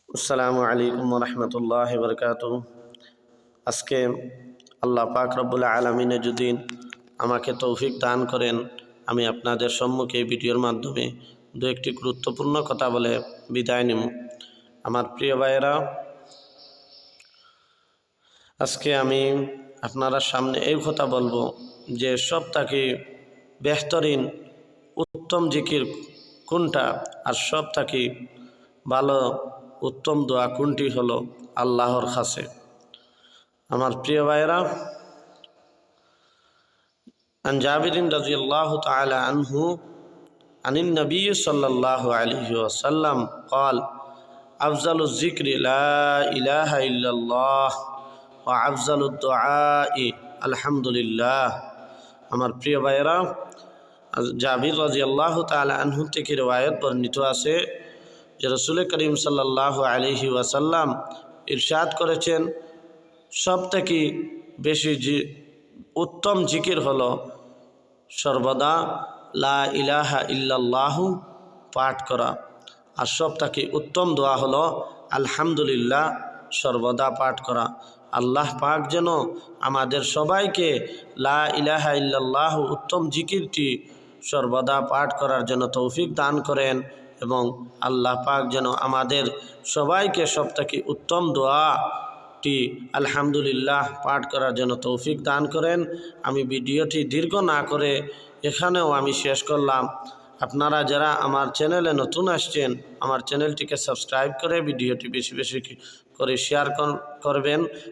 আসসালামু আলাইকুম রহমতুল্লাহ বরকাতুহ। আজকে আল্লাহ পাক রব্বুল আলামিনে যদি আমাকে তৌফিক দান করেন, আমি আপনাদের সম্মুখে ভিডিওর মাধ্যমে দু একটি গুরুত্বপূর্ণ কথা বলে বিদায় নেব। আমার প্রিয় ভাইয়েরা, আজকে আমি আপনারা সামনে এই কথা বলবো যে সবথেকে বেহতরিন উত্তম জিকির কোনটা, আর সবথেকে ভালো উত্তম দোয়া কোনটি হলো আল্লাহর কাছে। আমার প্রিয় ভাইয়েরা, আন জাবিরিন রাদিয়াল্লাহু তাআলা আনহু আনিন নবী সাল্লাল্লাহু আলাইহি ওয়াসাল্লাম قال أفضل الذكر لا إله إلا الله وأفضل الدعاء الحمد لله। আমার প্রিয় ভাইয়েরা, জাবির রাদিয়াল্লাহু তাআলা আনহু থেকে riwayat বর্ণিত আছে যে রাসূল করিম সাল্লাল্লাহু আলাইহি ওয়াসাল্লাম ইরশাদ করেছেন, সবথেকে বেশি উত্তম জিকির হলো সর্বদা লা ইলাহা ইল্লাল্লাহু পাঠ করা, আর সবথেকে উত্তম দোয়া হলো আলহামদুলিল্লাহ সর্বদা পাঠ করা। আল্লাহ পাক যেন আমাদের সবাইকে লা ইলাহা ইল্লাল্লাহু উত্তম জিকিরটি সর্বদা পাঠ করার জন্য তৌফিক দান করেন, এবং আল্লাহ পাক যেন আমাদের সবাইকে সবথেকে উত্তম দোয়াটি আলহামদুলিল্লাহ পাঠ করার জন্য তৌফিক দান করেন। আমি ভিডিওটি দীর্ঘ না করে এখানেও আমি শেষ করলাম। আপনারা যারা আমার চ্যানেলে নতুন আসছেন, আমার চ্যানেলটিকে সাবস্ক্রাইব করে ভিডিওটি বেশি বেশি করে শেয়ার করবেন।